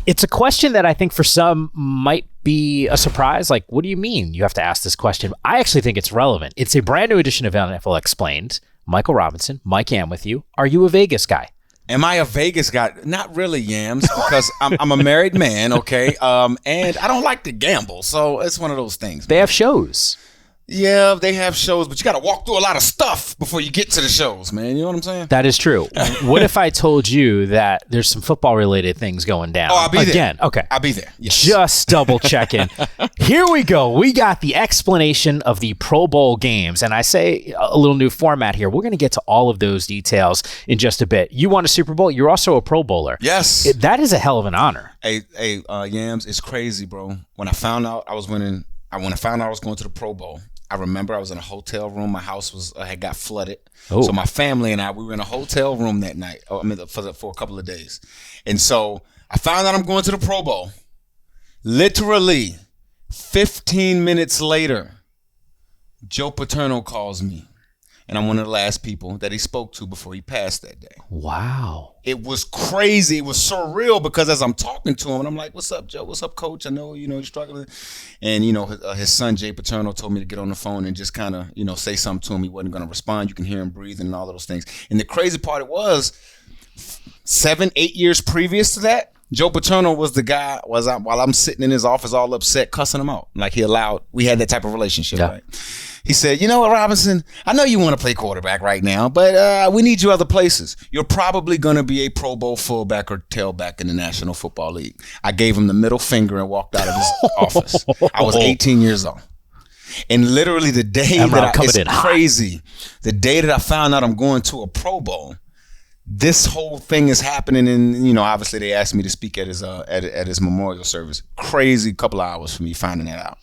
It's a question that I think for some might be a surprise. Like, what do you mean you have to ask this question? I actually think it's relevant. It's a brand new edition of NFL Explained. Michael Robinson, Mike Yam with you. Are you a Vegas guy? Am I a Vegas guy? Not really, Yams, because I'm a married man, okay? And I don't like to gamble, so it's one of those things. They have shows. Yeah, they have shows, but you got to walk through a lot of stuff before you get to the shows, man. You know what I'm saying? That is true. What if I told you that there's some football-related things going down? Oh, I'll be there. Again, okay. I'll be there. Yes. Just double checking. Here we go. We got the explanation of the Pro Bowl games. And I say a little new format here. We're going to get to all of those details in just a bit. You won a Super Bowl. You're also a Pro Bowler. Yes. That is a hell of an honor. Hey, Yams, it's crazy, bro. When I found out I was winning, when I found out I was going to the Pro Bowl, I remember I was in a hotel room. My house had got flooded. Oh. So my family and we were in a hotel room that night. For a couple of days. And so I found out I'm going to the Pro Bowl. Literally 15 minutes later, Joe Paterno calls me. And I'm one of the last people that he spoke to before he passed that day. Wow. It was crazy. It was surreal because as I'm talking to him, and I'm like, what's up, Joe? What's up, coach? I know, you're struggling. And, his son, Jay Paterno, told me to get on the phone and just kind of, say something to him. He wasn't going to respond. You can hear him breathing and all of those things. And the crazy part was 7-8 years previous to that, Joe Paterno was the guy while I'm sitting in his office all upset, cussing him out. Like we had that type of relationship, yeah. Right? He said, you know what, Robinson, I know you want to play quarterback right now, but we need you other places. You're probably going to be a Pro Bowl fullback or tailback in the National Football League. I gave him the middle finger and walked out of his office. I was 18 years old. And literally the day it's crazy, the day that I found out I'm going to a Pro Bowl, this whole thing is happening, and obviously they asked me to speak at his memorial service. Crazy couple of hours for me finding that out.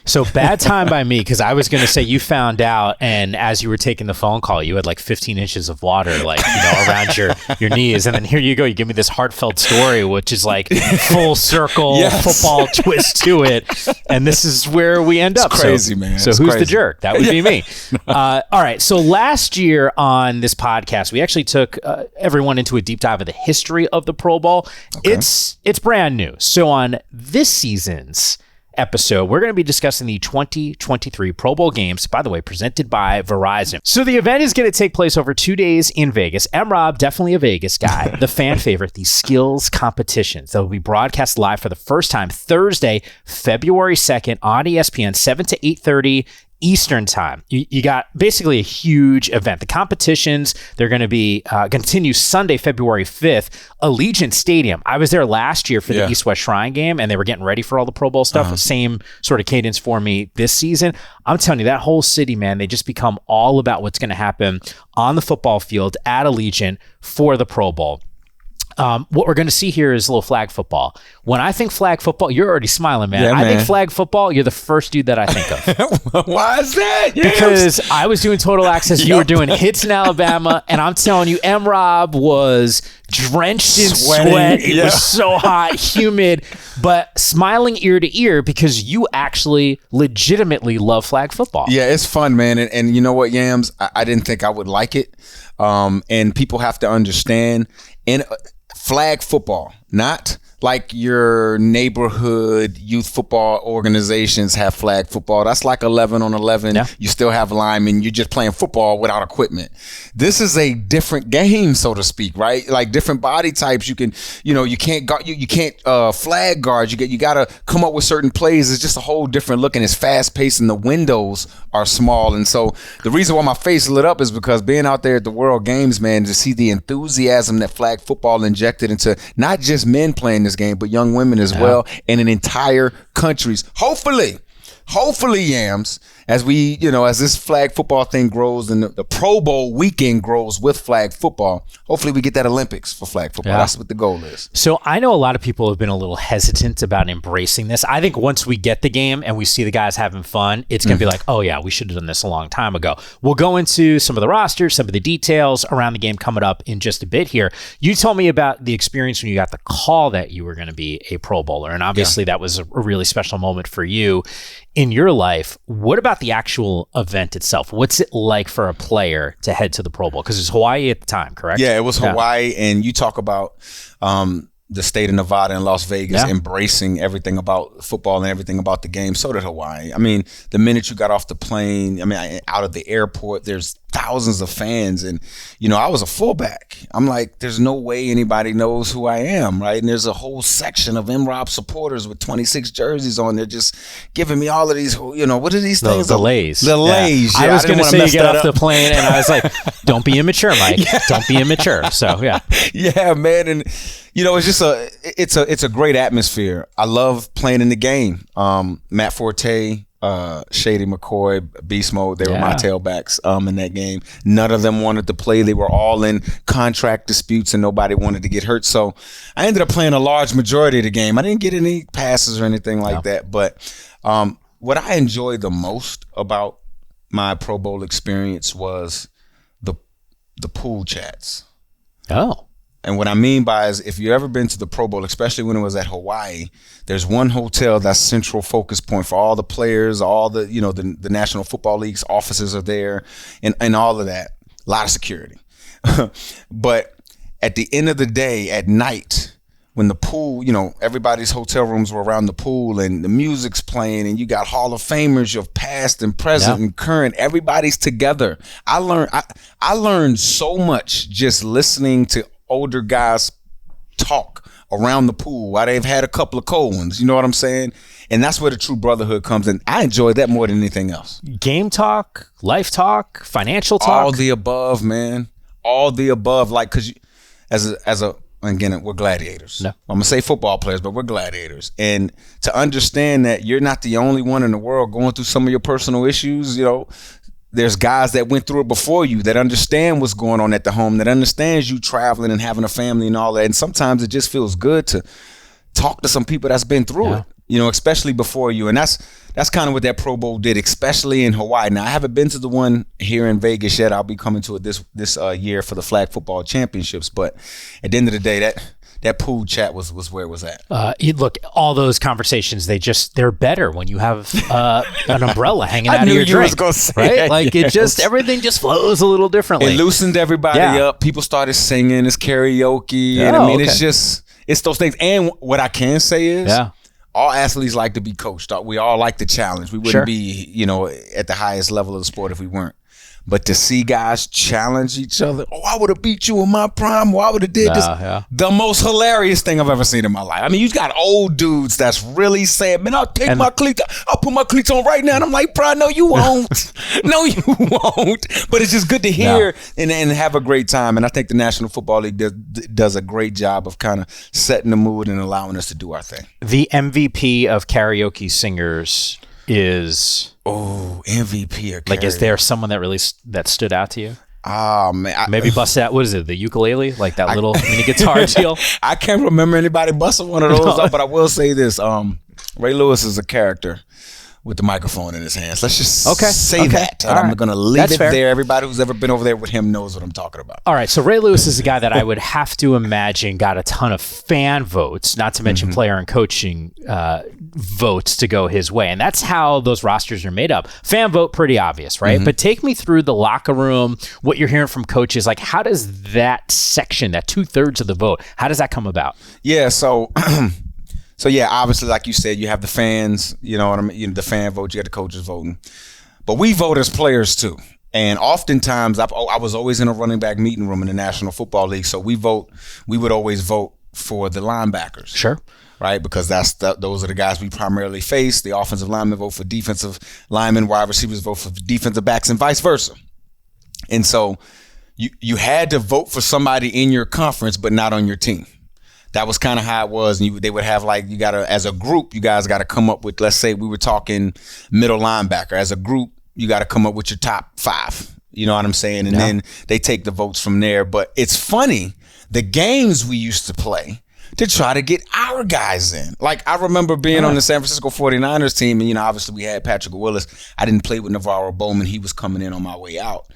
So bad time by me, because I was going to say you found out, and as you were taking the phone call, you had like 15 inches of water, around your knees, and then here you go, you give me this heartfelt story, which is like full circle football twist to it, and this is where we end up. It's crazy, man. So who's the jerk? That would be me. All right. So last year on this podcast, we actually took everyone into a deep dive of the history of the Pro Bowl. Okay. It's brand new. So on this season's episode, we're going to be discussing the 2023 Pro Bowl games, by the way, presented by Verizon. So the event is going to take place over 2 days in Vegas. M-Rob, definitely a Vegas guy. The fan favorite, the skills competitions. They'll be broadcast live for the first time Thursday, February 2nd on ESPN, 7 to 8:30 Eastern time. You got basically a huge event. The competitions, they're going to be continue Sunday, February 5th, Allegiant Stadium. I was there last year for the East-West Shrine game, and they were getting ready for all the Pro Bowl stuff. Same sort of cadence for me this season. I'm telling you, that whole city, man, they just become all about what's going to happen on the football field at Allegiant for the Pro Bowl. What we're going to see here is a little flag football. When I think flag football, you're already smiling, man. I think flag football, you're the first dude that I think of. Why is that? Because I was doing Total Access, you were doing hits in Alabama, and I'm telling you, M-Rob was drenched in sweat. It was so hot, humid, but smiling ear to ear because you actually legitimately love flag football. Yeah, it's fun, man. And you know what, Yams? I didn't think I would like it. And people have to understand, in flag football, not like your neighborhood youth football organizations have flag football. That's like 11 on 11. Yeah. You still have linemen. You're just playing football without equipment. This is a different game, so to speak, right? Like different body types. You can, you can't guard, you can't flag guard. You got to come up with certain plays. It's just a whole different look, and it's fast paced, and the windows are small. And so the reason why my face lit up is because being out there at the World Games, man, to see the enthusiasm that flag football injected into not just men playing this game, but young women as well, and in entire countries. Hopefully, Yams, as we, as this flag football thing grows and the Pro Bowl weekend grows with flag football, hopefully we get that Olympics for flag football. Yeah. That's what the goal is. So I know a lot of people have been a little hesitant about embracing this. I think once we get the game and we see the guys having fun, it's going to be like, oh yeah, we should have done this a long time ago. We'll go into some of the rosters, some of the details around the game coming up in just a bit here. You told me about the experience when you got the call that you were going to be a Pro Bowler, and obviously that was a really special moment for you in your life. What about the actual event itself? What's it like for a player to head to the Pro Bowl? Because it's Hawaii at the time, correct? Yeah, it was Hawaii, and you talk about the state of Nevada and Las Vegas embracing everything about football and everything about the game. So did Hawaii. I mean, the minute you got off the plane, out of the airport, there's thousands of fans. And, I was a fullback. I'm like, there's no way anybody knows who I am, right? And there's a whole section of MROP supporters with 26 jerseys on. They're just giving me all of these, what are these things? The lays. The lays. I was going to say you get off the plane, and I was like, don't be immature, Mike. Don't be immature. So, yeah. Yeah, man. And, it's just it's a great atmosphere. I love playing in the game. Matt Forte, Shady McCoy, Beast Mode, they were my tailbacks in that game. None of them wanted to play. They were all in contract disputes and nobody wanted to get hurt. So I ended up playing a large majority of the game. I didn't get any passes or anything like that. But what I enjoyed the most about my Pro Bowl experience was the pool chats. Oh. And what I mean by is, if you've ever been to the Pro Bowl, especially when it was at Hawaii, there's one hotel that's central focus point for all the players, all the, the National Football League's offices are there and all of that. A lot of security. But at the end of the day, at night, when the pool, everybody's hotel rooms were around the pool and the music's playing and you got Hall of Famers, your past and present and current, everybody's together. I learned so much just listening to older guys talk around the pool while they've had a couple of cold ones. You know what I'm saying? And that's where the true brotherhood comes in. I enjoyed that more than anything else. Game talk, life talk, financial talk. All the above, man. All the above. Like, because again, we're gladiators. No. I'm going to say football players, but we're gladiators. And to understand that you're not the only one in the world going through some of your personal issues, there's guys that went through it before you that understand what's going on at the home, that understands you traveling and having a family and all that. And sometimes it just feels good to talk to some people that's been through it, especially before you. And that's kind of what that Pro Bowl did, especially in Hawaii. Now, I haven't been to the one here in Vegas yet. I'll be coming to it this year for the Flag Football Championships. But at the end of the day, that pool chat was where it was at. Look, all those conversations, they're better when you have an umbrella hanging out of your drink, right? Like everything just flows a little differently. It loosened everybody up. People started singing. It's karaoke. And it's those things. And what I can say is, all athletes like to be coached. We all like the challenge. We wouldn't be, at the highest level of the sport if we weren't. But to see guys challenge each other, I would have beat you in my prime, I would have did this. The most hilarious thing I've ever seen in my life. I mean, you got old dudes that's really saying, man, I'll take my cleats, I'll put my cleats on right now. And I'm like, bro, no, you won't. No, you won't. But it's just good to hear and have a great time. And I think the National Football League does a great job of kind of setting the mood and allowing us to do our thing. The MVP of karaoke singers is... Oh, MVP or like, is there someone that really that stood out to you? Oh, man. Maybe bust out, what is it, the ukulele? Like that little mini guitar deal? I can't remember anybody busting one of those up, but I will say this. Ray Lewis is a character with the microphone in his hands. Let's just say that. And I'm going to leave it there. Everybody who's ever been over there with him knows what I'm talking about. All right. So Ray Lewis is a guy that I would have to imagine got a ton of fan votes, not to mention player and coaching votes to go his way. And that's how those rosters are made up. Fan vote, pretty obvious, right? But take me through the locker room, what you're hearing from coaches. Like, how does that section, that 2/3 of the vote, how does that come about? Yeah. So... So, yeah, obviously, like you said, you have the fans, you know what I mean? The fan vote, you got the coaches voting. But we vote as players, too. And oftentimes, I was always in a running back meeting room in the National Football League. So we would always vote for the linebackers. Sure. Right? Because those are the guys we primarily face. The offensive linemen vote for defensive linemen, wide receivers vote for defensive backs, and vice versa. And so you had to vote for somebody in your conference, but not on your team. That was kind of how it was. And they would have, like, you got to, as a group, you guys got to come up with, let's say we were talking middle linebacker. As a group, you got to come up with your top 5. You know what I'm saying? And then they take the votes from there. But it's funny, the games we used to play to try to get our guys in. Like, I remember being on the San Francisco 49ers team, and, obviously we had Patrick Willis. I didn't play with Navarro Bowman. He was coming in on my way out.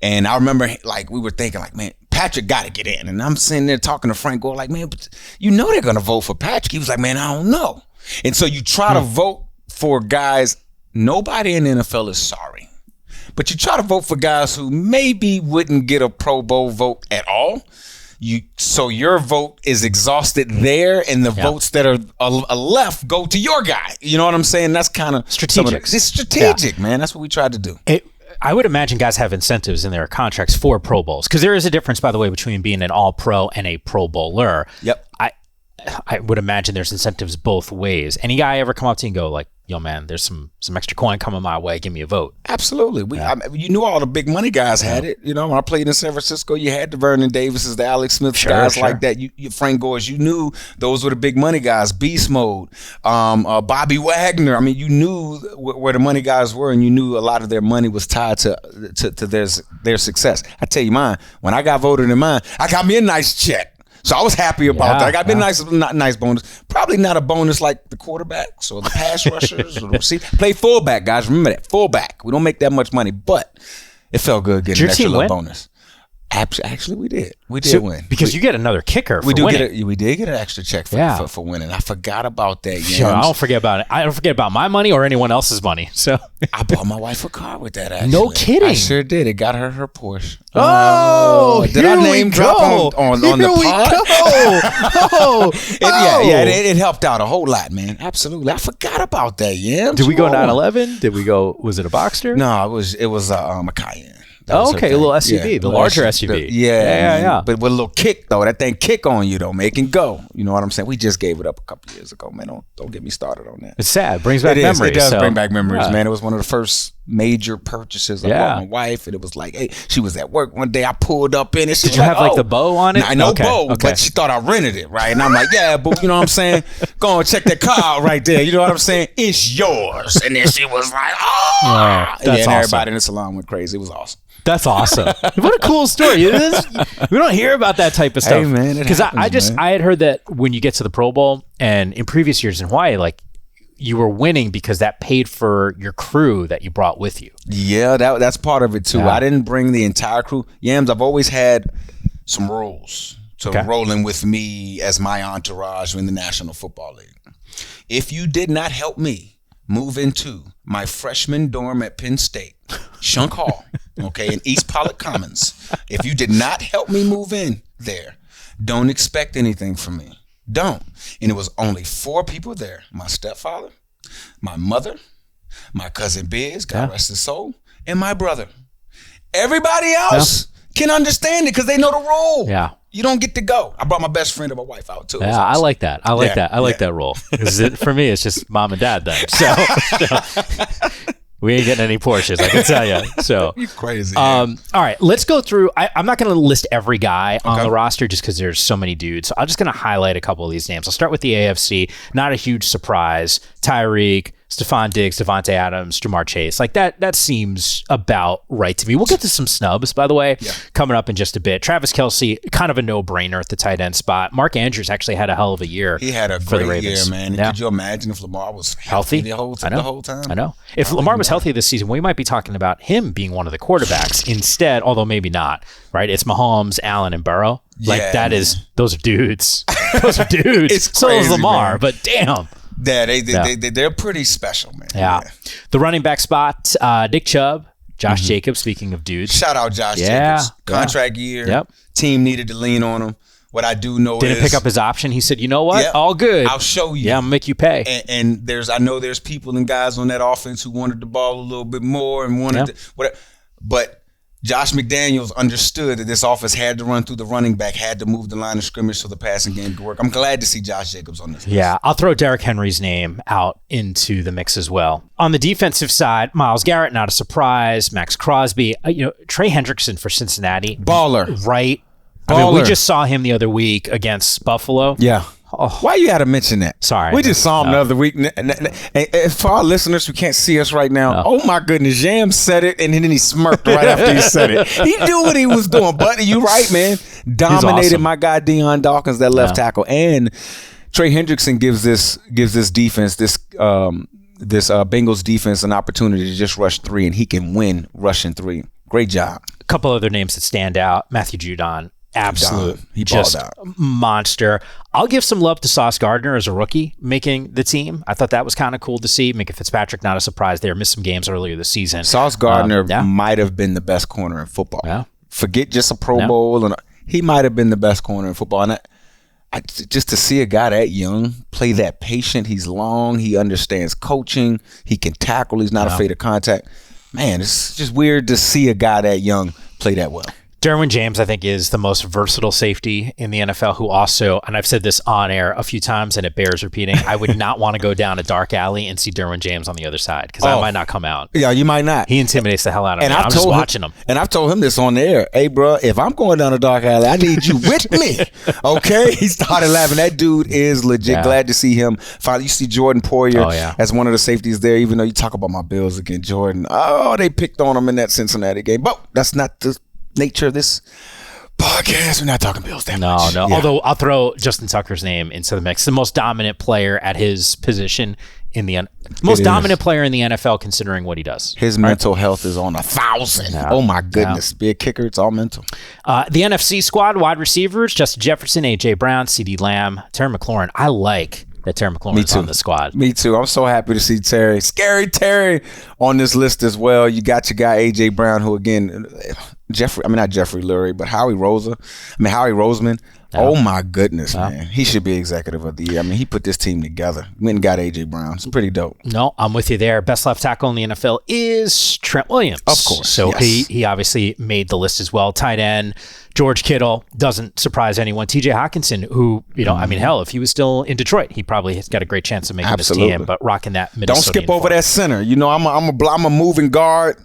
And I remember, like, we were thinking, like, man, Patrick got to get in. And I'm sitting there talking to Frank Gore, like, man, but they're going to vote for Patrick. He was like, man, I don't know. And so you try to vote for guys. Nobody in the NFL is sorry. But you try to vote for guys who maybe wouldn't get a Pro Bowl vote at all. So your vote is exhausted there, and the votes that are left go to your guy. You know what I'm saying? That's kind of strategic. It's strategic, man. That's what we tried to do. I would imagine guys have incentives in their contracts for Pro Bowls, because there is a difference, by the way, between being an All-Pro and a Pro Bowler. Yep. I would imagine there's incentives both ways. Any guy ever come up to you and go like, yo, man, there's some extra coin coming my way. Give me a vote. Absolutely. You knew all the big money guys had it. You know, when I played in San Francisco, you had the Vernon Davises, the Alex Smiths, guys like that. You Frank Gores, you knew those were the big money guys. Beast Mode, Bobby Wagner. I mean, you knew where the money guys were, and you knew a lot of their money was tied to their success. I tell you mine, when I got voted in mine, I got me a nice check. So I was happy about that. I got me a nice bonus. Probably not a bonus like the quarterbacks or the pass rushers or the receiver. Play fullback, guys. Remember that. Fullback. We don't make that much money, but it felt good getting an extra little bonus. Actually, we did. We did win. Because you get another kicker for winning. We did get an extra check for winning. I forgot about that. Sure, I don't forget about it. I don't forget about my money or anyone else's money. So I bought my wife a car with that, actually. No kidding. I sure did. It got her Porsche. Did I name drop on the pod? It helped out a whole lot, man. Absolutely. I forgot about that, yeah. Did we go 911? Did we go, was it a Boxster? No, it was a Cayenne. Okay, a little SUV, the larger SUV. Yeah. But with a little kick, though. That thing kick on you, though. Make and go. You know what I'm saying? We just gave it up a couple years ago, man. Don't get me started on that. It's sad. Brings back memories. It does bring back memories, man. It was one of the first major purchases I bought my wife, and it was like, hey, she was at work one day. I pulled up in it. Did you have like the bow on it? No bow, but she thought I rented it, right? And I'm like, yeah, but you know what I'm saying? Go and check that car out right there. You know what I'm saying? It's yours. And then she was like, that's awesome. Everybody in the salon went crazy. It was awesome. That's awesome. What a cool story. We don't hear about that type of stuff. Hey, man, because I had heard that when you get to the Pro Bowl, and in previous years in Hawaii, like, you were winning because that paid for your crew that you brought with you. Yeah, that's part of it too. I didn't bring the entire crew. Yams, I've always had some rules to rolling with me as my entourage in the National Football League. If you did not help me move into my freshman dorm at Penn State, Shunk Hall, in East Pollock Commons, if you did not help me move in there, don't expect anything from me. Don't. And it was only 4 people there. My stepfather, my mother, my cousin Biz, God rest his soul, and my brother. Everybody else can understand it because they know the rule. Yeah. You don't get to go. I brought my best friend and my wife out too. Yeah, I like that. I like that. I like that rule. For me, it's just mom and dad then. So we ain't getting any Porsches, I can tell you. So you crazy. All right, let's go through. I'm not going to list every guy on the roster just because there's so many dudes. So I'm just going to highlight a couple of these names. I'll start with the AFC. Not a huge surprise. Tyreek, Stephon Diggs, Devontae Adams, Jamar Chase. Like that seems about right to me. We'll get to some snubs, by the way, coming up in just a bit. Travis Kelce, kind of a no-brainer at the tight end spot. Mark Andrews actually had a hell of a year. He had a great year, man. Could you imagine if Lamar was healthy the whole time? I know. If Lamar was healthy this season, we might be talking about him being one of the quarterbacks instead, although maybe not, right? It's Mahomes, Allen, and Burrow. Like those are dudes. Those are dudes. It's so crazy, is Lamar, man. But damn. They're pretty special, man. Yeah. The running back spot, Nick Chubb, Josh Jacobs, speaking of dudes. Shout out Josh Jacobs. Contract year. Yep. Team needed to lean on him. What I do know Didn't pick up his option. He said, you know what? All good. I'll show you. Yeah, I'm going to make you pay. And I know there's people and guys on that offense who wanted the ball a little bit more and wanted to, whatever. But Josh McDaniels understood that this offense had to run through the running back, had to move the line of scrimmage so the passing game could work. I'm glad to see Josh Jacobs on this list. Yeah, I'll throw Derrick Henry's name out into the mix as well. On the defensive side, Myles Garrett, not a surprise. Max Crosby, Trey Hendrickson for Cincinnati. Baller. Right. Baller. I mean, we just saw him the other week against Buffalo. Yeah. Oh. Why you had to mention that? Sorry. We just saw him the other week. And for our listeners who can't see us right now, oh my goodness, Jam said it and then he smirked right after he said it. He knew what he was doing, buddy. You right, man. Dominated my guy Deion Dawkins, that left tackle. And Trey Hendrickson gives this defense, this Bengals defense, an opportunity to just rush 3, and he can win rushing 3. Great job. A couple other names that stand out. Matthew Judon. Absolute, he just balled out. Monster. I'll give some love to Sauce Gardner as a rookie making the team. I thought that was kind of cool to see. Minka Fitzpatrick, not a surprise there. Missed some games earlier this season. Sauce Gardner might have been the best corner in football. Yeah. Forget just a Pro Bowl. And he might have been the best corner in football. And just to see a guy that young play that patient, he's long, he understands coaching, he can tackle, he's not afraid of contact. Man, it's just weird to see a guy that young play that well. Derwin James, I think, is the most versatile safety in the NFL who also, and I've said this on air a few times and it bears repeating, I would not want to go down a dark alley and see Derwin James on the other side because I might not come out. Yeah, you might not. He intimidates the hell out of me. I'm just watching him. And I've told him this on the air. Hey, bro, if I'm going down a dark alley, I need you with me. Okay? He started laughing. That dude is legit. Yeah. Glad to see him. Finally, you see Jordan Poyer as one of the safeties there, even though you talk about my Bills again, Jordan. Oh, they picked on him in that Cincinnati game. But that's not the nature of this podcast. We're not talking Bills that much. No. Yeah. Although I'll throw Justin Tucker's name into the mix. The most dominant player at his position in the most dominant player in the NFL, considering what he does. His mental health is on 1,000. Yeah. Oh my goodness! Be a kicker. It's all mental. The NFC squad wide receivers: Justin Jefferson, AJ Brown, CeeDee Lamb, Terry McLaurin. I like that Terry McLaurin is on the squad. Me too. I'm so happy to see Scary Terry on this list as well. You got your guy AJ Brown, who again, not Jeffrey Lurie, but Howie Roseman. Yeah. Oh my goodness, man. He should be executive of the year. I mean, he put this team together. Went and got AJ Brown. It's pretty dope. No, I'm with you there. Best left tackle in the NFL is Trent Williams. Of course. So he obviously made the list as well. Tight end, George Kittle, doesn't surprise anyone. TJ Hawkinson, who, hell, if he was still in Detroit, he probably has got a great chance of making this team, but rocking that Minnesota. Don't skip over that center. I'm a moving guard.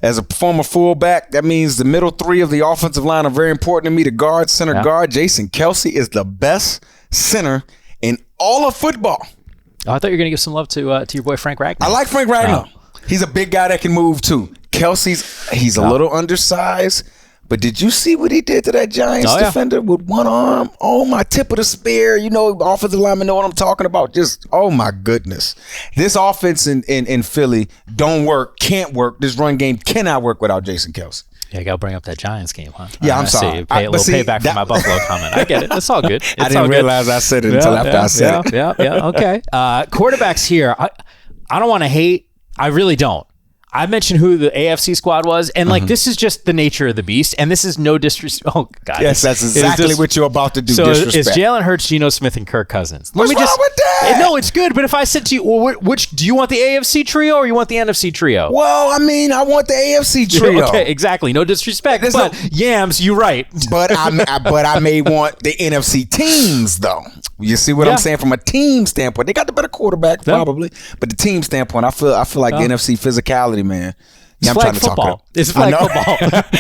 As a former fullback, that means the middle three of the offensive line are very important to me. The guard, center guard, Jason Kelce is the best center in all of football. Oh, I thought you were going to give some love to your boy Frank Ragnow. I like Frank Ragnow. He's a big guy that can move too. He's a little undersized. But did you see what he did to that Giants defender with one arm? Oh, my tip of the spear. Offensive linemen know what I'm talking about. Just, oh, my goodness. This offense in Philly can't work. This run game cannot work without Jason Kelce. Yeah, I got to bring up that Giants game, huh? Yeah, I'm sorry. A little payback for my Buffalo comment. I get it. It's all good. I didn't realize I said it until after I said it. Yeah, okay. Quarterbacks here. I don't want to hate. I really don't. I mentioned who the AFC squad was, and this is just the nature of the beast, and this is no disrespect. Oh, God. Yes, that's exactly what you're about to do, disrespect. It's Jalen Hurts, Geno Smith, and Kirk Cousins. What's wrong with that? No, it's good, but if I said to you, which do you want, the AFC trio or you want the NFC trio? Well, I want the AFC trio. Okay, exactly. No disrespect, Yams, you're right. But I may want the NFC teams, though. You see what I'm saying? From a team standpoint, they got the better quarterback probably, but the team standpoint, I feel like the NFC physicality, man. Yeah, I'm trying to talk. It's flag football.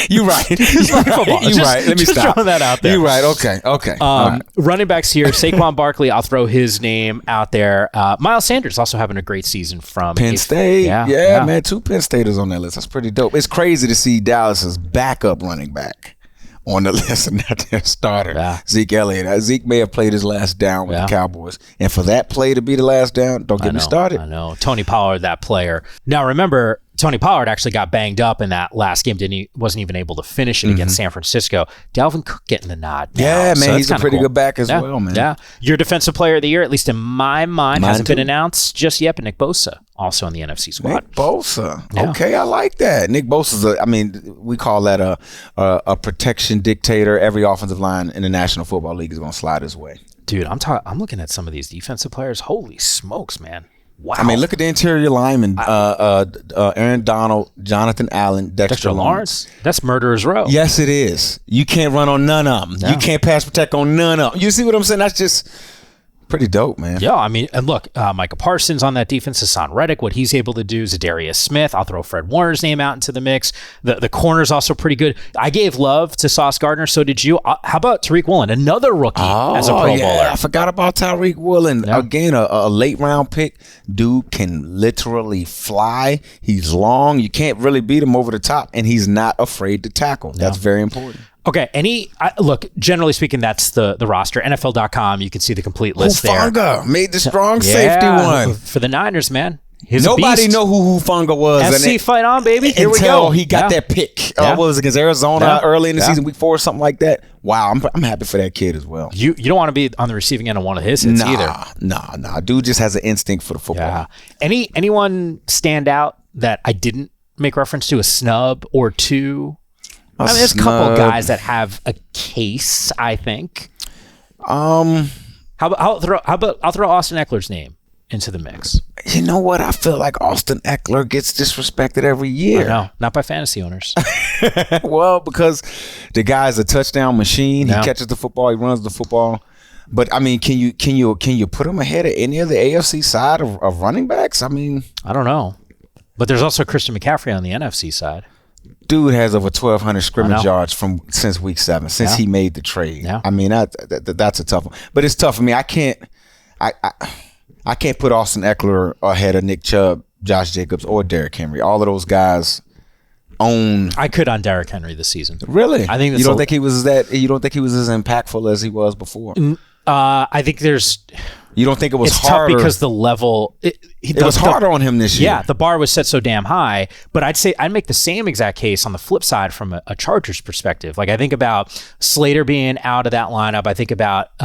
You're right. It's flag football. You're right. Let me stop. Throwing that out there. You're right. Okay. Right. Running backs here, Saquon Barkley. I'll throw his name out there. Miles Sanders also having a great season from Penn State. Yeah, man. 2 Penn Staters on that list. That's pretty dope. It's crazy to see Dallas's backup running back on the list and not their starter, Zeke Elliott. Zeke may have played his last down with the Cowboys. And for that play to be the last down, don't get me started. I know. Tony Pollard, that player. Now, remember, Tony Pollard actually got banged up in that last game. Wasn't even able to finish it against San Francisco. Dalvin Cook getting the nod now. Yeah, man, so he's a pretty good back as well, man. Yeah. Your defensive player of the year, at least in my mind, hasn't been announced just yet, but Nick Bosa, also in the NFC squad. Nick Bosa. Yeah. Okay, I like that. Nick Bosa's we call that a protection dictator. Every offensive line in the National Football League is going to slide his way. Dude, I'm looking at some of these defensive players. Holy smokes, man. Wow. Look at the interior linemen. Aaron Donald, Jonathan Allen, Dexter Lawrence. That's murderer's row. Yes, it is. You can't run on none of them. No. You can't pass protect on none of them. You see what I'm saying? That's just pretty dope, man. Yeah, and look, Micah Parsons on that defense, Hassan Reddick, what he's able to do, Zadarius Smith. I'll throw Fred Warner's name out into the mix. The corner's also pretty good. I gave love to Sauce Gardner, so did you. How about Tariq Woolen, another rookie as a Pro Bowler? I forgot about Tariq Woolen. Yeah. Again, a late round pick. Dude can literally fly. He's long. You can't really beat him over the top, and he's not afraid to tackle. That's very important. Okay, look, generally speaking, that's the roster. NFL.com, you can see the complete list there. Hufanga made the strong safety one. For the Niners, man. Nobody know who Hufanga was. FC fight on, baby. Here we go. Until he got that pick. What was it, against Arizona early in the season, week 4 or something like that. Wow, I'm happy for that kid as well. You don't want to be on the receiving end of one of his hits either. Nah. Dude just has an instinct for the football. Yeah. Anyone stand out that I didn't make reference to, a snub or two? I mean, there's a couple of guys that have a case, I think. How about I'll throw Austin Eckler's name into the mix. You know what? I feel like Austin Eckler gets disrespected every year. No, not by fantasy owners. Well, because the guy's a touchdown machine. He catches the football. He runs the football. But I mean, can you put him ahead of any of the AFC side of running backs? I mean, I don't know. But there's also Christian McCaffrey on the NFC side. Dude has over 1,200 scrimmage yards since week 7, since he made the trade. Yeah. I mean, that's a tough one. But it's tough for me. I can't put Austin Eckler ahead of Nick Chubb, Josh Jacobs, or Derrick Henry. All of those guys own. I could on Derrick Henry this season. Really? I think you don't think he was as impactful as he was before? I think you don't think it was it's harder tough because the level it was harder on him this year. Yeah, the bar was set so damn high. But I'd make the same exact case on the flip side from a Chargers perspective. Like I think about Slater being out of that lineup. I think about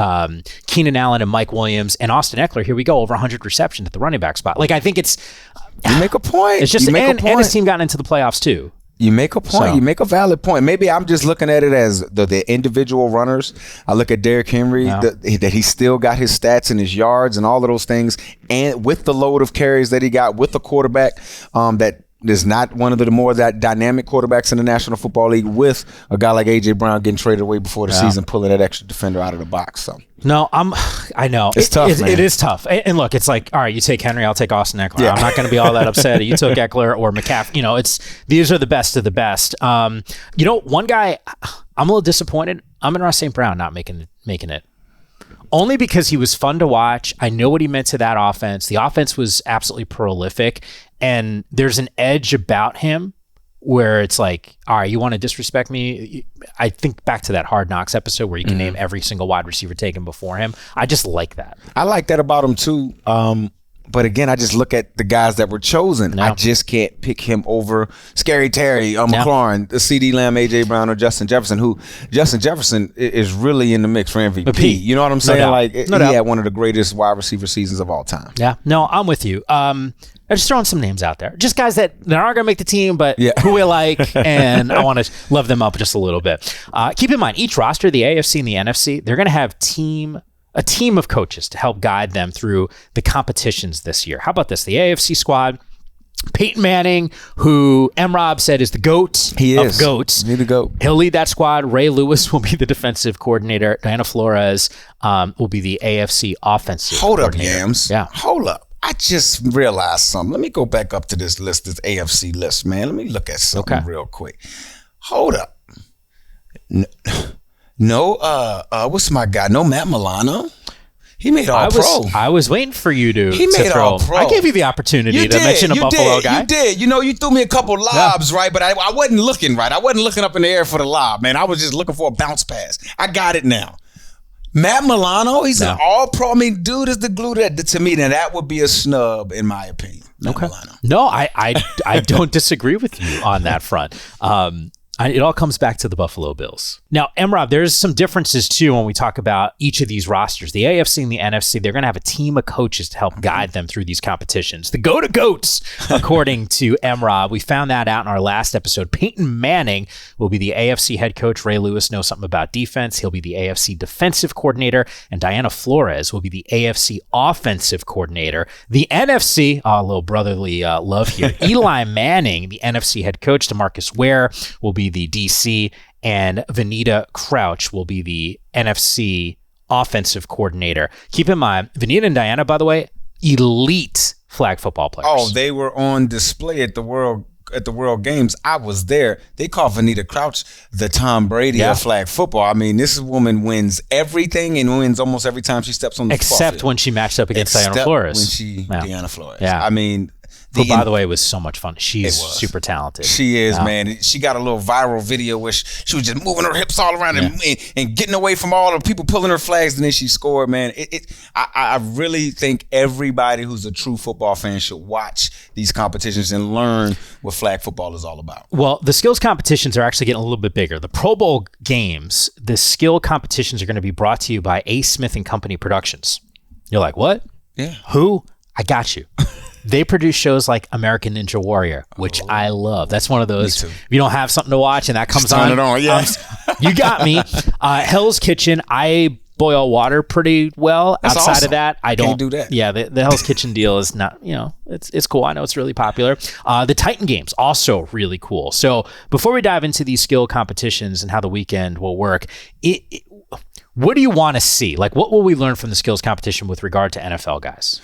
Keenan Allen and Mike Williams and Austin Eckler. Here we go, over 100 receptions at the running back spot. Like I think it's you make a point. It's just and his team got into the playoffs too. You make a point. So, you make a valid point. Maybe I'm just looking at it as the individual runners. I look at Derrick Henry, that he still got his stats and his yards and all of those things, and with the load of carries that he got with the quarterback that is not one of the more dynamic quarterbacks in the National Football League, with a guy like A.J. Brown getting traded away before the season, pulling that extra defender out of the box. So no, I know it's tough. Man. It is tough. And look, it's like, all right, you take Henry, I'll take Austin Eckler. Yeah. I'm not going to be all that upset. You took Eckler or McCaffrey. You know, these are the best of the best. You know, one guy I'm a little disappointed. Amon-Ra St. Brown not making it. Only because he was fun to watch. I know what he meant to that offense. The offense was absolutely prolific, and there's an edge about him where it's like, all right, you want to disrespect me? I think back to that Hard Knocks episode where you can name every single wide receiver taken before him. I just like that. I like that about him too. But again, I just look at the guys that were chosen. No. I just can't pick him over Scary Terry, McLaurin, CeeDee Lamb, A.J. Brown, or Justin Jefferson, who Justin Jefferson is really in the mix for MVP. You know what I'm saying? He had one of the greatest wide receiver seasons of all time. Yeah, no, I'm with you. I'm just throwing some names out there. Just guys that aren't going to make the team, but who we like, and I want to love them up just a little bit. Keep in mind, each roster, the AFC and the NFC, they're going to have a team of coaches to help guide them through the competitions this year. How about this? The AFC squad, Peyton Manning, who M-Rob said is the GOAT of GOATs. He's the GOAT. He'll lead that squad. Ray Lewis will be the defensive coordinator. Diana Flores will be the AFC offensive coordinator. Hold up, Yams. Yeah. Hold up. I just realized something. Let me go back up to this list, this AFC list, man. Let me look at something real quick. Hold up. No, what's my guy? No Matt Milano. He made All-Pro. I was waiting for you to. He made All-Pro. I gave you the opportunity to mention a Buffalo guy. You did. You know, you threw me a couple lobs, right? But I wasn't looking right. I wasn't looking up in the air for the lob, man. I was just looking for a bounce pass. I got it now. Matt Milano, he's an All-Pro. I mean, dude is the glue to me. Now, that would be a snub, in my opinion. Matt Milano. No, I don't disagree with you on that front. It all comes back to the Buffalo Bills. Now, M-Rob, there's some differences, too, when we talk about each of these rosters. The AFC and the NFC, they're going to have a team of coaches to help guide them through these competitions. The GOATs, according to M-Rob. We found that out in our last episode. Peyton Manning will be the AFC head coach. Ray Lewis knows something about defense. He'll be the AFC defensive coordinator. And Diana Flores will be the AFC offensive coordinator. The NFC, a little brotherly love here. Eli Manning, the NFC head coach. DeMarcus Ware will be the DC, and Vanita Crouch will be the NFC offensive coordinator. Keep in mind, Vanita and Diana, by the way, elite flag football players. Oh, they were on display at the World Games. I was there. They call Vanita Crouch the Tom Brady of flag football. I mean, this woman wins everything and wins almost every time she steps on the football field. Except when she matched up against Diana Flores. Diana Flores. Yeah. I mean, Who, by the way, was so much fun. She's super talented. She is, man. She got a little viral video where she was just moving her hips all around and getting away from all the people pulling her flags, and then she scored, man. I really think everybody who's a true football fan should watch these competitions and learn what flag football is all about. Well, the skills competitions are actually getting a little bit bigger. The Pro Bowl games, the skill competitions are going to be brought to you by A. Smith & Company Productions. You're like, what? Yeah. Who? I got you. They produce shows like American Ninja Warrior, which I love. That's one of those, if you don't have something to watch and that comes Just turn it on, yeah. You got me. Hell's Kitchen, I boil water pretty well. That's Outside awesome. of that, I don't Can't do that. Yeah, the Hell's Kitchen deal is not, it's cool. I know it's really popular. The Titan games, also really cool. So before we dive into these skill competitions and how the weekend will work, what do you want to see? Like, what will we learn from the skills competition with regard to NFL guys?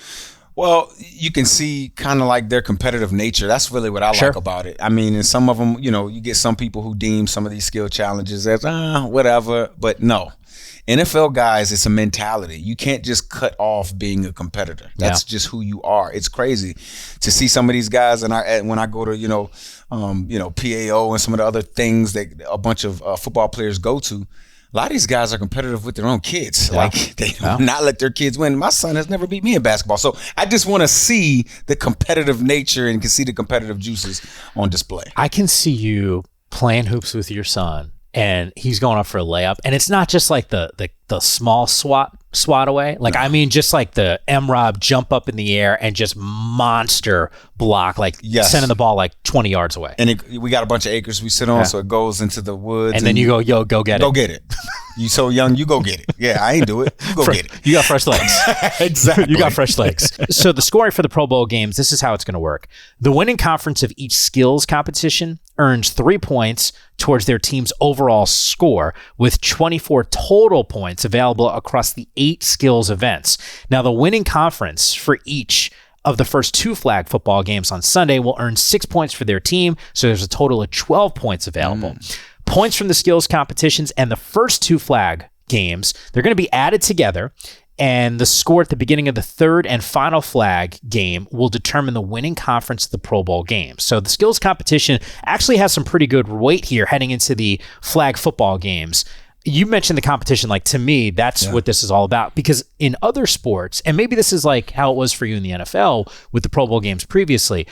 Well, you can see kind of like their competitive nature. That's really what I like about it. I mean, and some of them, you get some people who deem some of these skill challenges as, whatever. But no, NFL guys, it's a mentality. You can't just cut off being a competitor. That's just who you are. It's crazy to see some of these guys. And when I go to, PAO and some of the other things that a bunch of football players go to, a lot of these guys are competitive with their own kids. Like, they do not let their kids win. My son has never beat me in basketball. So I just want to see the competitive nature and can see the competitive juices on display. I can see you playing hoops with your son and he's going up for a layup. And it's not just like the small swat away. Like, I mean, just like the M-Rob jump up in the air and just monster block, like sending the ball like 20 yards away. And we got a bunch of acres we sit on, so it goes into the woods. And then you go, go get it. Go get it. You so young, you go get it. Yeah, I ain't do it. You go get it. You got fresh legs. Exactly. You got fresh legs. So the scoring for the Pro Bowl games, this is how it's going to work. The winning conference of each skills competition earns 3 points towards their team's overall score, with 24 total points available across the 8 skills events. Now, the winning conference for each of the first 2 flag football games on Sunday will earn 6 points for their team, so there's a total of 12 points available. Points from the skills competitions and the first 2 flag games, they're going to be added together, and the score at the beginning of the third and final flag game will determine the winning conference of the Pro Bowl game. So the skills competition actually has some pretty good weight here heading into the flag football games. You mentioned the competition, like, to me, that's what this is all about, because in other sports, and maybe this is like how it was for you in the NFL with the Pro Bowl games previously,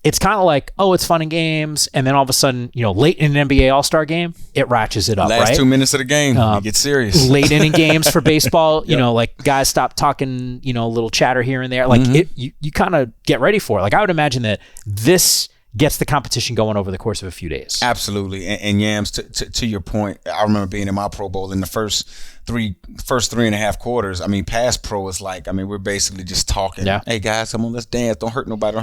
it's kind of like, it's fun and games, and then all of a sudden, late in an NBA All-Star game, it ratchets it up, Last right? 2 minutes of the game, you get serious. Late inning games for baseball, like guys stop talking, a little chatter here and there. Like, you kind of get ready for it. Like, I would imagine that this gets the competition going over the course of a few days. Absolutely. And Yams, to your point, I remember being in my Pro Bowl in the first 3.5 quarters. I mean, past pro is like, we're basically just talking. Hey guys, come on, let's dance. Don't hurt nobody.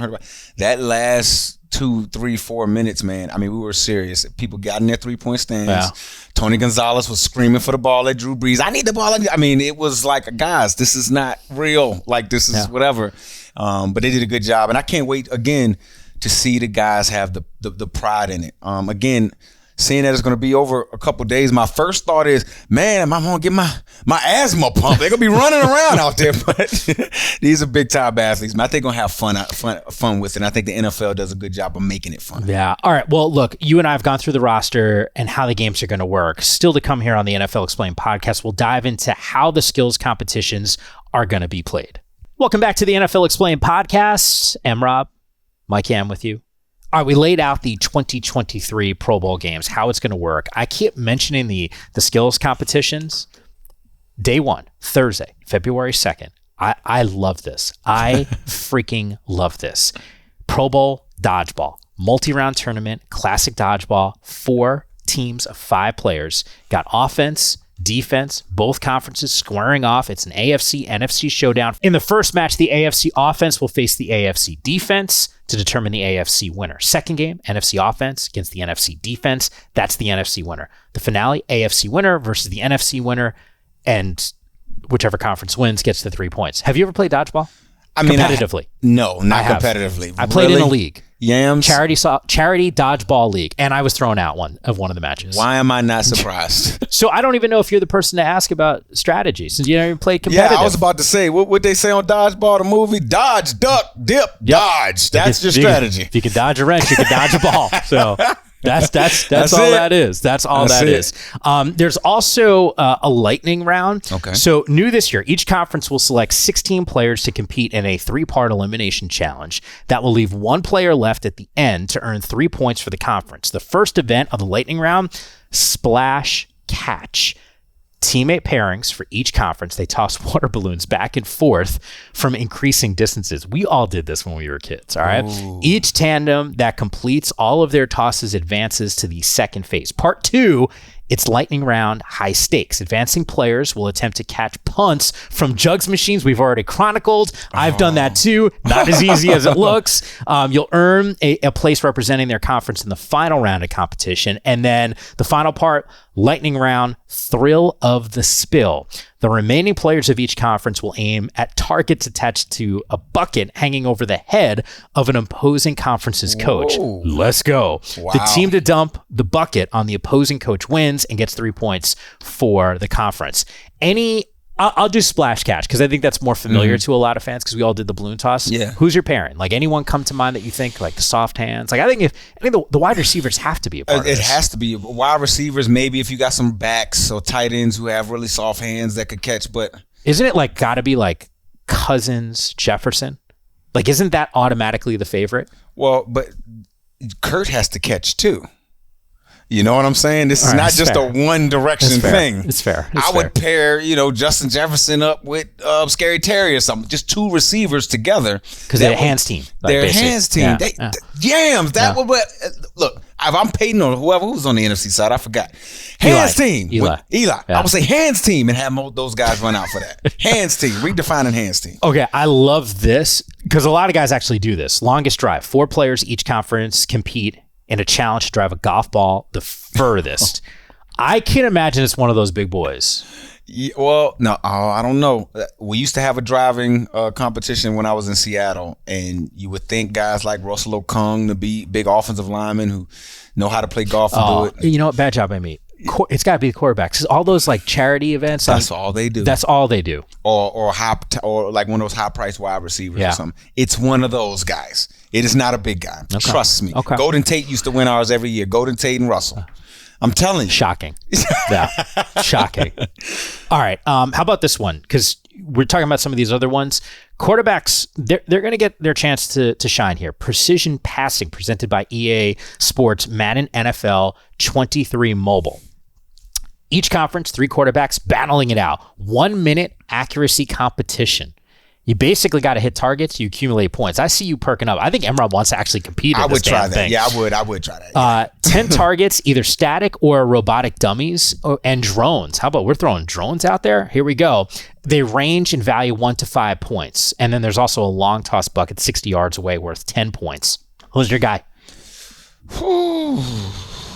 That last 2, 3, 4 minutes, man. We were serious. People got in their 3-point stands. Tony Gonzalez was screaming for the ball at Drew Brees. I need the ball. It was like, guys, this is not real. Like, this is whatever. But they did a good job. And I can't wait again to see the guys have the pride in it. Again, seeing that it's going to be over a couple days, my first thought is, man, I'm going to get my asthma pumped. They're going to be running around out there. But these are big-time athletes. I think they're going to have fun with it. And I think the NFL does a good job of making it fun. Yeah. All right. Well, look, you and I have gone through the roster and how the games are going to work. Still to come here on the NFL Explained podcast, we'll dive into how the skills competitions are going to be played. Welcome back to the NFL Explained podcast. M-Rob, Mike Yam with you. All right, we laid out the 2023 Pro Bowl games, how it's going to work. I keep mentioning the skills competitions. Day 1, Thursday, February 2nd. I love this. I freaking love this. Pro Bowl dodgeball, multi-round tournament, classic dodgeball, 4 teams of 5 players. Got offense, defense, both conferences squaring off. It's an AFC, NFC showdown. In the first match, the AFC offense will face the AFC defense to determine the AFC winner. Second game, NFC offense against the NFC defense. That's the NFC winner. The finale, AFC winner versus the NFC winner, and whichever conference wins gets the 3 points. Have you ever played dodgeball? Competitively? No, not competitively. I played in a league. Yams? Charity dodgeball league, and I was thrown out one of the matches. Why am I not surprised? So I don't even know if you're the person to ask about strategy, since you never played competitive. Yeah, I was about to say, what they say on Dodgeball, the movie? Dodge, duck, dip, dodge. That's your strategy. If you can dodge a wrench, you can dodge a ball. So that's all that is. That's all that is. There's also a lightning round. Okay. So new this year, each conference will select 16 players to compete in a 3-part elimination challenge that will leave 1 player left at the end to earn 3 points for the conference. The first event of the lightning round, Splash Catch. teammate pairings for each conference. They toss water balloons back and forth from increasing distances. We all did this when we were kids, all right? Ooh. Each tandem that completes all of their tosses advances to the second phase. Part 2, it's lightning round, high stakes. Advancing players will attempt to catch punts from jugs machines. We've already chronicled. I've done that too. Not as easy as it looks. You'll earn a place representing their conference in the final round of competition. And then the final part, lightning round, thrill of the spill. The remaining players of each conference will aim at targets attached to a bucket hanging over the head of an opposing conference's coach. Whoa. Let's go. Wow. The team to dump the bucket on the opposing coach wins and gets 3 points for the conference. I'll do splash catch because I think that's more familiar to a lot of fans because we all did the balloon toss. Yeah. Who's your parent? Like anyone come to mind that you think like the soft hands? Like I think the wide receivers have to be a part of it. It has to be wide receivers. Maybe if you got some backs or tight ends who have really soft hands that could catch. But isn't it like got to be like Cousins, Jefferson? Like isn't that automatically the favorite? Well, but Kurt has to catch too. You know what I'm saying? This is not just a one direction thing. It's fair. I would pair, Justin Jefferson up with Scary Terry or something. Just 2 receivers together. Because they're a hands team. They're a hands team. Yeah. Yams. That would look. If I'm Peyton or whoever who's on the NFC side, I forgot. Hands team. Eli. Yeah. I would say hands team and have those guys run out for that. Hands team. Redefining hands team. Okay, I love this because a lot of guys actually do this. Longest drive. 4 players each conference compete in a challenge to drive a golf ball the furthest. I can imagine it's one of those big boys. Yeah, well, no, I don't know. We used to have a driving competition when I was in Seattle, and you would think guys like Russell Okung to be big offensive linemen who know how to play golf and do it. You know what? Bad job by me. It's got to be the quarterbacks. All those like charity events. That's all they do. That's all they do. Or like one of those high priced wide receivers or something. It's one of those guys. It is not a big guy. Okay. Trust me. Okay. Golden Tate used to win ours every year. Golden Tate and Russell. I'm telling you. Shocking. Yeah. Shocking. All right. How about this one? Because we're talking about some of these other ones. Quarterbacks, they're going to get their chance to shine here. Precision passing presented by EA Sports Madden NFL 23 Mobile. Each conference, 3 quarterbacks battling it out. 1 minute accuracy competition. You basically got to hit targets. You accumulate points. I see you perking up. I think Emrod wants to actually compete in this damn thing. Yeah, I would try that. Yeah. 10 targets, either static or robotic dummies and drones. How about we're throwing drones out there? Here we go. They range in value 1 to 5 points. And then there's also a long toss bucket 60 yards away worth 10 points. Who's your guy?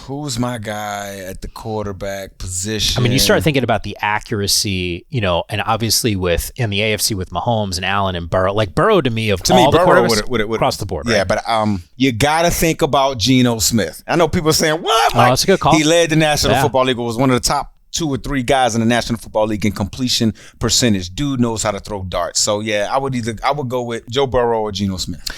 Who's my guy at the quarterback position? I mean, you start thinking about the accuracy, and obviously in the AFC with Mahomes and Allen and Burrow. Like Burrow to me, the quarterbacks would across the board. Yeah, right? But you got to think about Geno Smith. I know people are saying, what? That's a good call. He led the National Football League, was one of the top 2 or 3 guys in the National Football League in completion percentage. Dude knows how to throw darts. So, yeah, I would go with Joe Burrow or Geno Smith.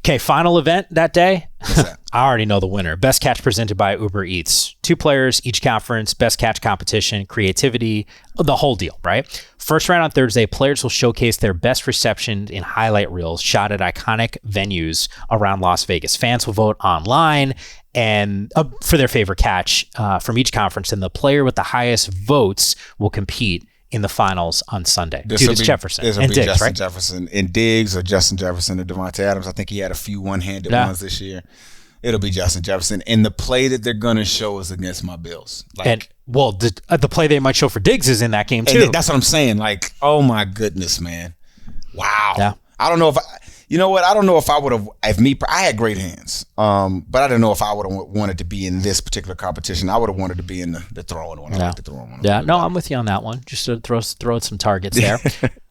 Okay, final event that day. What's that? I already know the winner. Best catch presented by Uber Eats. 2 players, each conference, best catch competition, creativity, the whole deal, right? First round on Thursday, players will showcase their best reception in highlight reels shot at iconic venues around Las Vegas. Fans will vote online and for their favorite catch from each conference, and the player with the highest votes will compete in the finals on Sunday. It's Jefferson and Diggs, Justin right? Jefferson and Diggs or Justin Jefferson or Devontae Adams. I think he had a few one-handed ones this year. It'll be Justin Jefferson. And the play that they're going to show is against my Bills. The play they might show for Diggs is in that game too. That's what I'm saying. Like, oh my goodness, man. Wow. Yeah. I don't know if you know what? I don't know if I would have. I had great hands, but I don't know if I would have wanted to be in this particular competition. I would have wanted to be in the throwing one. I like the throwing one. Yeah, no, I'm with you on that one. Just to throw some targets there.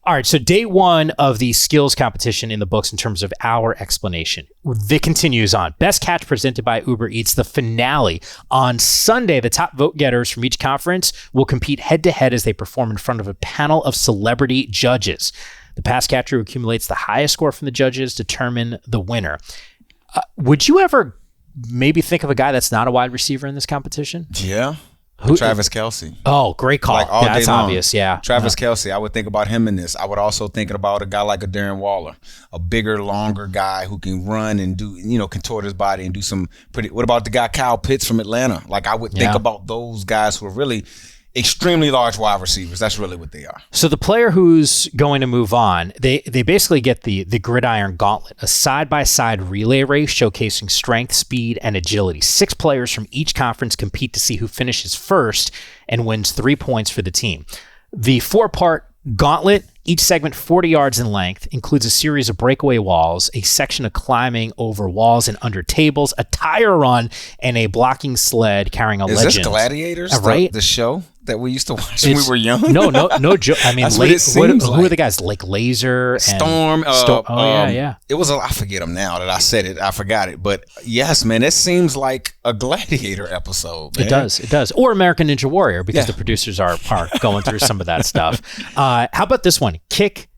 All right, so day 1 of the skills competition in the books in terms of our explanation. It continues on. Best catch presented by Uber Eats, the finale. On Sunday, the top vote getters from each conference will compete head-to-head as they perform in front of a panel of celebrity judges. The pass catcher who accumulates the highest score from the judges determine the winner. Would you ever maybe think of a guy that's not a wide receiver in this competition? Yeah. Travis Kelce. Oh, great call. Like all that's day long. Obvious. Yeah. Travis Kelce. I would think about him in this. I would also think about a guy like a Darren Waller, a bigger, longer guy who can run and do, contort his body and do some pretty. What about the guy Kyle Pitts from Atlanta? Like I would think about those guys who are really extremely large wide receivers. That's really what they are. So the player who's going to move on, they basically get the gridiron gauntlet, a side-by-side relay race showcasing strength, speed, and agility. 6 players from each conference compete to see who finishes first and wins 3 points for the team. The 4-part gauntlet, each segment 40 yards in length, includes a series of breakaway walls, a section of climbing over walls and under tables, a tire run, and a blocking sled carrying a legend. Is this Gladiators, right? The show that we used to watch when we were young? No joke. I mean, who are the guys? Like Laser, Storm. Yeah. It was I forget them now that I said it. I forgot it. But yes, man, it seems like a Gladiator episode. Man. It does. Or American Ninja Warrior, because the producers are going through some of that stuff. How about this one? Kick-tack-toe.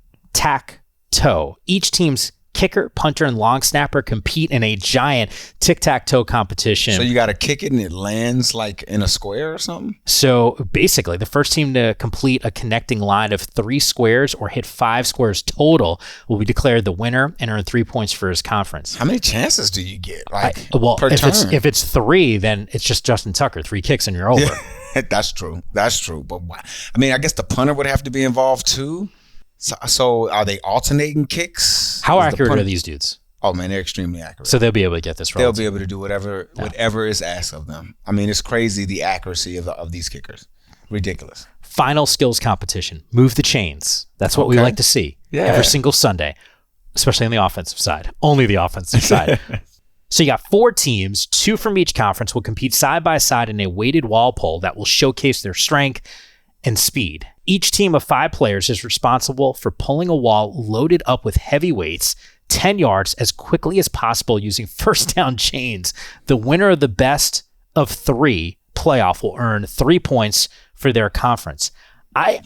Each team's kicker, punter, and long snapper compete in a giant tic-tac-toe competition. So you got to kick it and it lands like in a square or something? So basically, the first team to complete a connecting line of 3 squares or hit 5 squares total will be declared the winner and earn 3 points for his conference. How many chances do you get? Per turn? If it's 3, then it's just Justin Tucker, 3 kicks and you're over. Yeah, that's true. But I mean, I guess the punter would have to be involved too. So are they alternating kicks? How accurate are these dudes? Oh man, they're extremely accurate. So they'll be able to get this right. They'll be able to do whatever is asked of them. I mean, it's crazy the accuracy of these kickers. Ridiculous. Final skills competition. Move the chains. That's what we like to see every single Sunday, especially on the offensive side. Only the offensive side. So you got 4 teams, 2 from each conference will compete side by side in a weighted wall pole that will showcase their strength and speed. Each team of 5 players is responsible for pulling a wall loaded up with heavy weights 10 yards as quickly as possible using first down chains. The winner of the best of 3 playoff will earn 3 points for their conference. I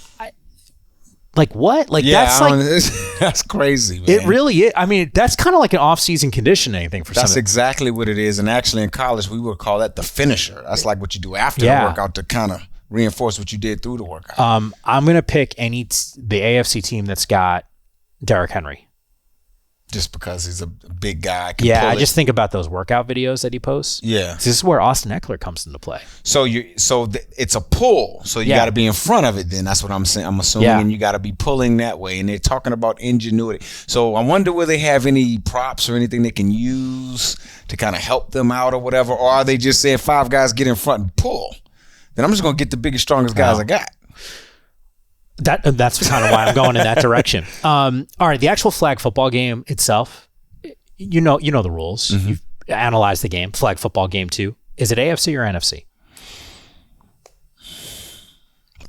like what? Like that's crazy, man. It really is. I mean, that's kind of like an off-season conditioning thing for some. That's exactly what it is. And actually in college, we would call that the finisher. That's like what you do after the workout to kind of reinforce what you did through the workout. I'm going to pick the AFC team that's got Derrick Henry. Just because he's a big guy. I just think about those workout videos that he posts. Yeah. This is where Austin Eckler comes into play. So it's a pull. So you got to be in front of it then. That's what I'm saying. I'm assuming. And you got to be pulling that way. And they're talking about ingenuity. So I wonder whether they have any props or anything they can use to kind of help them out or whatever. Or are they just saying 5 guys get in front and pull? Then I'm just going to get the biggest, strongest guys I got. That's kind of why I'm going in that direction. All right, the actual flag football game itself, you know the rules. Mm-hmm. You've analyzed the game, flag football game 2. Is it AFC or NFC?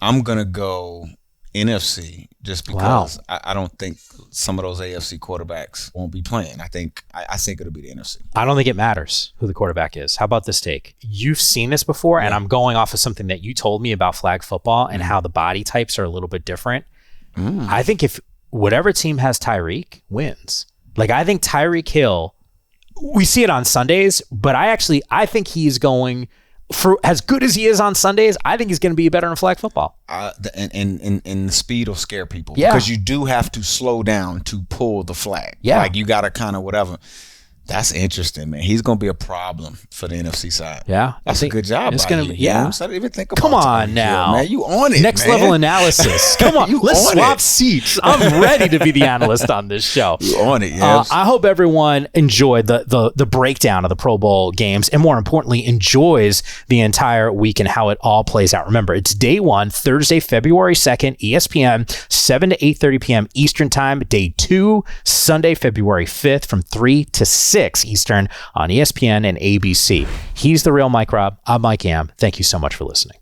I'm going to go NFC just because I don't think some of those AFC quarterbacks won't be playing. I think it'll be the NFC. I don't think it matters who the quarterback is. How about this take? You've seen this before, and I'm going off of something that you told me about flag football and how the body types are a little bit different. I think if whatever team has Tyreek wins. Like, I think Tyreek Hill, we see it on Sundays, but I think he's going... For as good as he is on Sundays, I think he's going to be better in flag football. And the speed will scare people because you do have to slow down to pull the flag. Yeah, like you got to kind of whatever. That's interesting, man. He's going to be a problem for the NFC side. Yeah. That's a good job. It's going to be, I didn't even think about it. Come on now. Man, you on it, Next level analysis. Come on. Let's swap seats. I'm ready to be the analyst on this show. You on it, yes. I hope everyone enjoyed the breakdown of the Pro Bowl games and more importantly, enjoys the entire week and how it all plays out. Remember, it's day 1, Thursday, February 2nd, ESPN, 7 to 8:30 p.m. Eastern Time. Day 2, Sunday, February 5th from 3 to 6 Eastern on ESPN and ABC. He's the real Mike Robb. I'm Mike Yam. Thank you so much for listening.